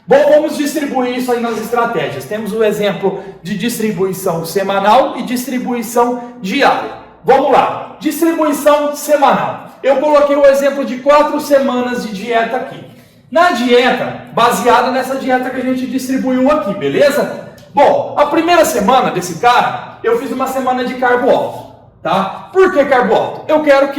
Bom, vamos distribuir isso aí nas estratégias. Temos o exemplo de distribuição semanal e distribuição diária. Vamos lá, distribuição semanal. Eu coloquei o exemplo de 4 semanas de dieta aqui. Na dieta, baseada nessa dieta que a gente distribuiu aqui, beleza? Bom, a primeira semana desse cara, eu fiz uma semana de carbo alto, tá? Por que carbo alto? Eu quero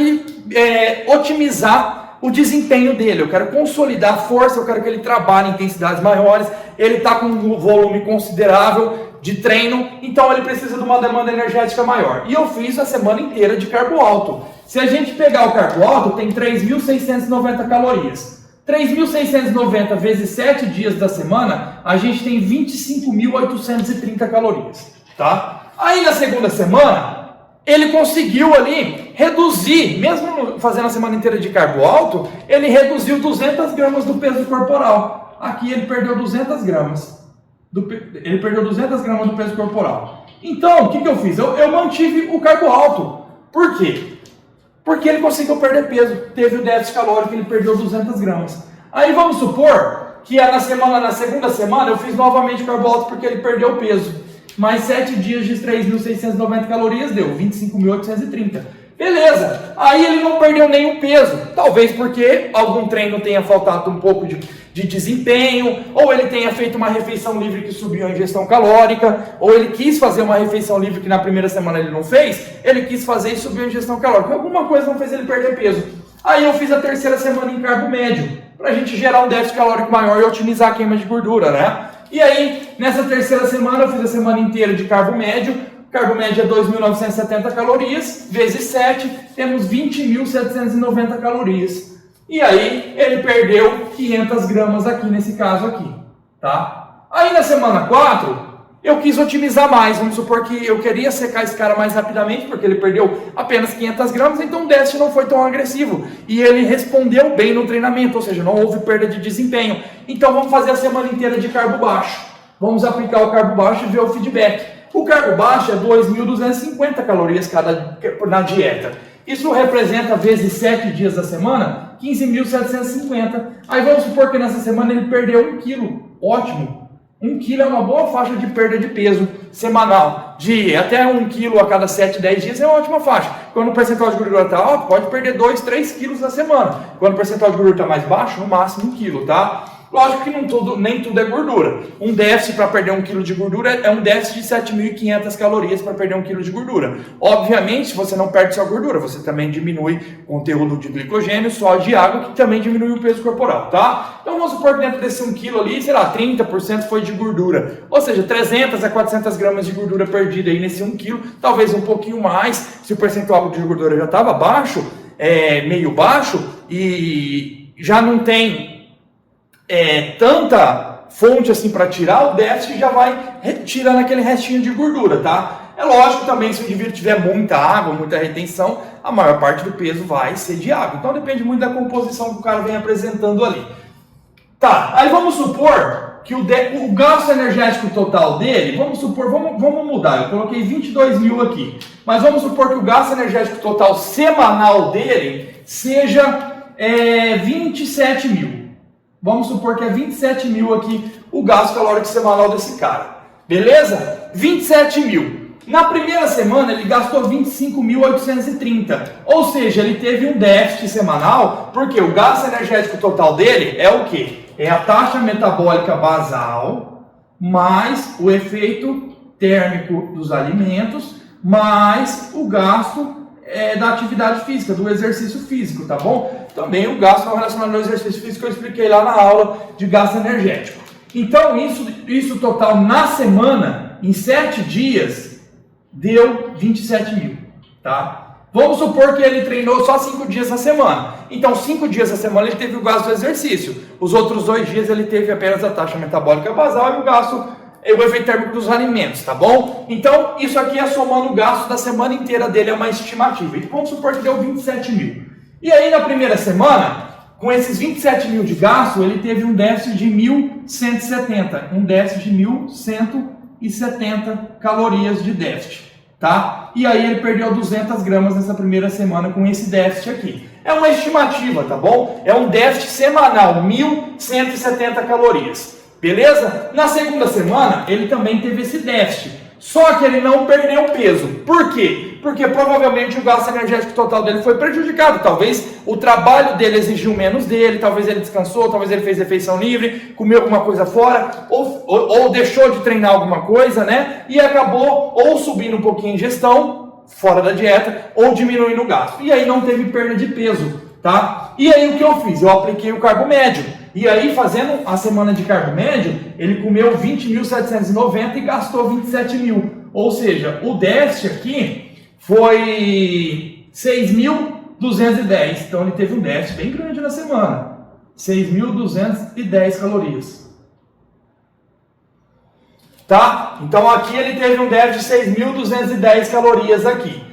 otimizar o desempenho dele, eu quero consolidar a força, eu quero que ele trabalhe em intensidades maiores, ele está com um volume considerável de treino, então ele precisa de uma demanda energética maior. E eu fiz a semana inteira de carbo alto. Se a gente pegar o carbo alto, tem 3.690 calorias. 3.690 vezes 7 dias da semana, a gente tem 25.830 calorias, tá? Aí na segunda semana, ele conseguiu ali reduzir, mesmo fazendo a semana inteira de carbo alto, ele reduziu 200 gramas do peso corporal. Aqui ele perdeu 200 gramas. Ele perdeu 200 gramas do peso corporal. Então, o que eu fiz? Eu mantive o carbo alto. Por quê? Porque ele conseguiu perder peso. Teve o déficit calórico, ele perdeu 200 gramas. Aí vamos supor que na segunda semana eu fiz novamente o carbo alto porque ele perdeu peso. Mais 7 dias de 3.690 calorias deu 25.830. Beleza, aí ele não perdeu nenhum peso. Talvez porque algum treino tenha faltado um pouco de desempenho, ou ele tenha feito uma refeição livre que subiu a ingestão calórica, ou ele quis fazer uma refeição livre que na primeira semana ele não fez, ele quis fazer e subiu a ingestão calórica. Alguma coisa não fez ele perder peso. Aí eu fiz a terceira semana em carbo médio, para a gente gerar um déficit calórico maior e otimizar a queima de gordura, né? E aí, nessa terceira semana, eu fiz a semana inteira de carbo médio. Carbo médio é 2.970 calorias, vezes 7, temos 20.790 calorias. E aí, ele perdeu 500 gramas aqui, nesse caso aqui, tá? Aí, na semana 4, eu quis otimizar mais. Vamos supor que eu queria secar esse cara mais rapidamente, porque ele perdeu apenas 500 gramas, então o déficit não foi tão agressivo. E ele respondeu bem no treinamento, ou seja, não houve perda de desempenho. Então vamos fazer a semana inteira de carbo baixo. Vamos aplicar o carbo baixo e ver o feedback. O carbo baixo é 2.250 calorias na dieta. Isso representa, vezes 7 dias da semana, 15.750. Aí vamos supor que nessa semana ele perdeu 1 quilo. Ótimo. 1 quilo é uma boa faixa de perda de peso semanal. De até 1 quilo a cada 7, 10 dias é uma ótima faixa. Quando o percentual de gordura está alto, pode perder 2, 3 quilos na semana. Quando o percentual de gordura está mais baixo, no máximo 1 quilo, tá? Lógico que nem tudo é gordura. Um déficit para perder 1 quilo de gordura é um déficit de 7.500 calorias para perder 1 quilo de gordura. Obviamente, você não perde só gordura, você também diminui o conteúdo de glicogênio, só de água, que também diminui o peso corporal, tá? Então vamos supor que dentro desse 1 quilo ali, sei lá, 30% foi de gordura. Ou seja, 300 a 400 gramas de gordura perdida aí nesse 1 quilo, talvez um pouquinho mais, se o percentual de gordura já estava baixo, meio baixo, e já não tem tanta fonte assim para tirar, o déficit já vai tirando aquele restinho de gordura, tá? É lógico também, se o indivíduo tiver muita água, muita retenção, a maior parte do peso vai ser de água. Então depende muito da composição que o cara vem apresentando ali. Tá, aí vamos supor que o gasto energético total dele, vamos mudar, eu coloquei 22 mil aqui, mas vamos supor que o gasto energético total semanal dele seja 27 mil. Vamos supor que é 27 mil aqui o gasto calórico semanal desse cara. Beleza? 27 mil. Na primeira semana ele gastou 25.830. Ou seja, ele teve um déficit semanal, porque o gasto energético total dele é o quê? É a taxa metabólica basal, mais o efeito térmico dos alimentos, mais o gasto da atividade física, do exercício físico, tá bom? Também o gasto relacionado ao exercício físico eu expliquei lá na aula de gasto energético. Então, isso total na semana, em 7 dias, deu 27 mil, tá? Vamos supor que ele treinou só 5 dias na semana. Então, 5 dias na semana ele teve o gasto do exercício. Os outros 2 dias ele teve apenas a taxa metabólica basal e o gasto, o efeito térmico dos alimentos, tá bom? Então, isso aqui é somando o gasto da semana inteira dele, é uma estimativa. Então, vamos supor que deu 27 mil. E aí, na primeira semana, com esses 27 mil de gasto, ele teve um déficit de 1.170. Um déficit de 1.170 calorias de déficit, tá? E aí, ele perdeu 200 gramas nessa primeira semana com esse déficit aqui. É uma estimativa, tá bom? É um déficit semanal, 1.170 calorias. Beleza? Na segunda semana, ele também teve esse déficit. Só que ele não perdeu peso. Por quê? Porque provavelmente o gasto energético total dele foi prejudicado. Talvez o trabalho dele exigiu menos dele, talvez ele descansou, talvez ele fez refeição livre, comeu alguma coisa fora, ou deixou de treinar alguma coisa, né? E acabou ou subindo um pouquinho a ingestão, fora da dieta, ou diminuindo o gasto. E aí não teve perda de peso, tá? E aí o que eu fiz? Eu apliquei o carbo médio. E aí, fazendo a semana de carbo médio, ele comeu 20.790 e gastou 27.000. Ou seja, o déficit aqui foi 6.210. Então, ele teve um déficit bem grande na semana. 6.210 calorias. Tá? Então, aqui ele teve um déficit de 6.210 calorias aqui.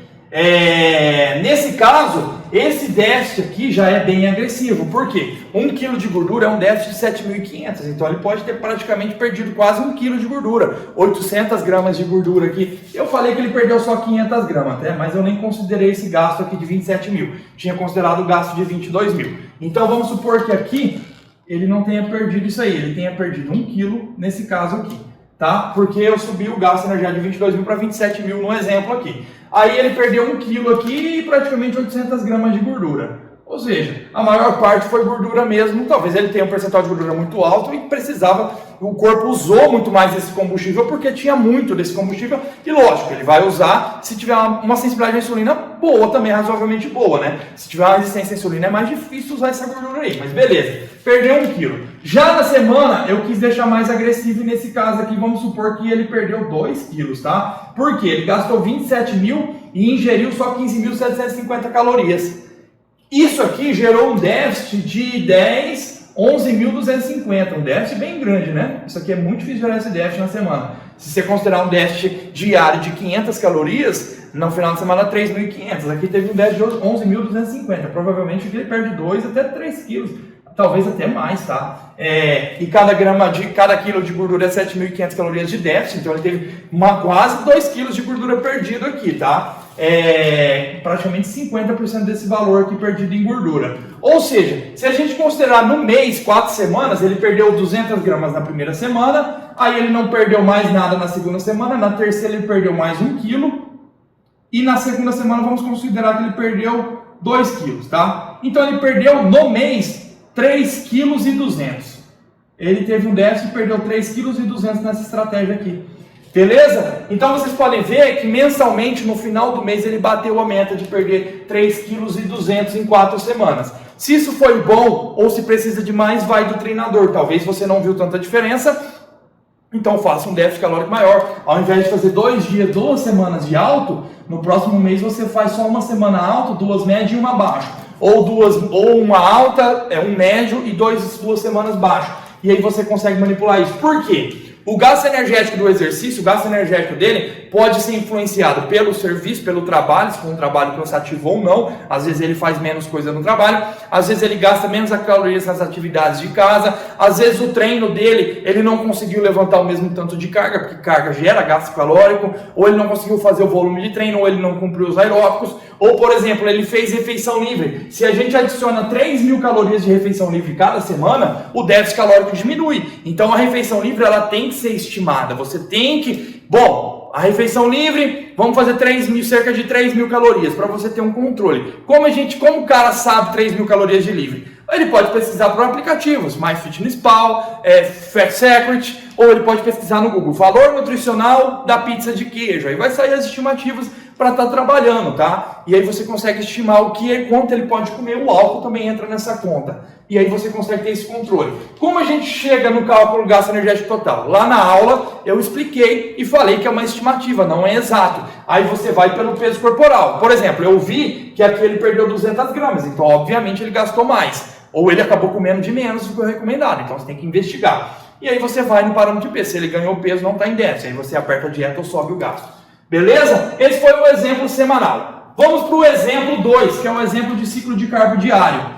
Nesse caso, esse déficit aqui já é bem agressivo. Por quê? 1 kg de gordura é um déficit de 7.500. Então ele pode ter praticamente perdido quase 1 kg de gordura. 800 gramas de gordura aqui. Eu falei que ele perdeu só 500 gramas, até, mas eu nem considerei esse gasto aqui de 27.000. Tinha considerado o gasto de 22.000. Então vamos supor que aqui ele não tenha perdido isso aí. Ele tenha perdido 1 kg nesse caso aqui. Tá? Porque eu subi o gasto energético de 22.000 para 27.000 no exemplo aqui. Aí ele perdeu 1 kg aqui e praticamente 800 gramas de gordura. Ou seja, a maior parte foi gordura mesmo. Talvez ele tenha um percentual de gordura muito alto e precisava, o corpo usou muito mais desse combustível porque tinha muito desse combustível. E lógico, ele vai usar se tiver uma sensibilidade à insulina boa também, razoavelmente boa, né? Se tiver uma resistência à insulina é mais difícil usar essa gordura aí, mas beleza. Perdeu 1 kg. Já na semana, eu quis deixar mais agressivo e nesse caso aqui, vamos supor que ele perdeu 2 quilos, tá? Por quê? Ele gastou 27.000 e ingeriu só 15.750 calorias. Isso aqui gerou um déficit de 11.250, um déficit bem grande, né? Isso aqui é muito difícil gerar esse déficit na semana. Se você considerar um déficit diário de 500 calorias, no final de semana 3.500. Aqui teve um déficit de 11.250. Provavelmente aqui ele perde 2 até 3 quilos. Talvez até mais, tá? E cada quilo de gordura é 7.500 calorias de déficit, então ele teve quase 2 quilos de gordura perdido aqui, tá? Praticamente 50% desse valor aqui perdido em gordura. Ou seja, se a gente considerar no mês, 4 semanas, ele perdeu 200 gramas na primeira semana, aí ele não perdeu mais nada na segunda semana, na terceira ele perdeu mais 1 quilo, e na segunda semana vamos considerar que ele perdeu 2 quilos, tá? Então ele perdeu no mês 3,2 kg. Ele teve um déficit e perdeu 3,2 kg nessa estratégia aqui. Beleza? Então vocês podem ver que mensalmente, no final do mês, ele bateu a meta de perder 3,2 kg em 4 semanas. Se isso foi bom ou se precisa de mais, vai do treinador. Talvez você não viu tanta diferença, então faça um déficit calórico maior. Ao invés de fazer 2 dias, 2 semanas de alto, no próximo mês você faz só uma semana alto, 2 médias e uma baixa. Ou uma alta, um médio e 2 semanas baixo. E aí você consegue manipular isso. Por quê? O gasto energético do exercício, o gasto energético dele pode ser influenciado pelo serviço, pelo trabalho, se for um trabalho cansativo ou não. Às vezes ele faz menos coisa no trabalho, às vezes ele gasta menos calorias nas atividades de casa, às vezes o treino dele, ele não conseguiu levantar o mesmo tanto de carga, porque carga gera gasto calórico, ou ele não conseguiu fazer o volume de treino, ou ele não cumpriu os aeróbicos, ou por exemplo, ele fez refeição livre. Se a gente adiciona 3.000 calorias de refeição livre cada semana, o déficit calórico diminui. Então a refeição livre ela tem que ser estimada. Você tem que... Bom, a refeição livre, vamos fazer cerca de 3.000 calorias para você ter um controle. Como o cara sabe 3.000 calorias de livre? Ele pode pesquisar por aplicativos, MyFitnessPal, Fat Secret, ou ele pode pesquisar no Google, valor nutricional da pizza de queijo. Aí vai sair as estimativas para estar trabalhando, tá? E aí você consegue estimar quanto ele pode comer, o álcool também entra nessa conta. E aí você consegue ter esse controle. Como a gente chega no cálculo do gasto energético total? Lá na aula eu expliquei e falei que é uma estimativa, não é exato. Aí você vai pelo peso corporal. Por exemplo, eu vi que aqui ele perdeu 200 gramas, então obviamente ele gastou mais. Ou ele acabou comendo de menos do que o recomendado, então você tem que investigar. E aí você vai no parâmetro de peso, se ele ganhou peso não está em déficit, aí você aperta a dieta ou sobe o gasto. Beleza? Esse foi o exemplo semanal. Vamos para o exemplo 2, que é o exemplo de ciclo de carbo diário.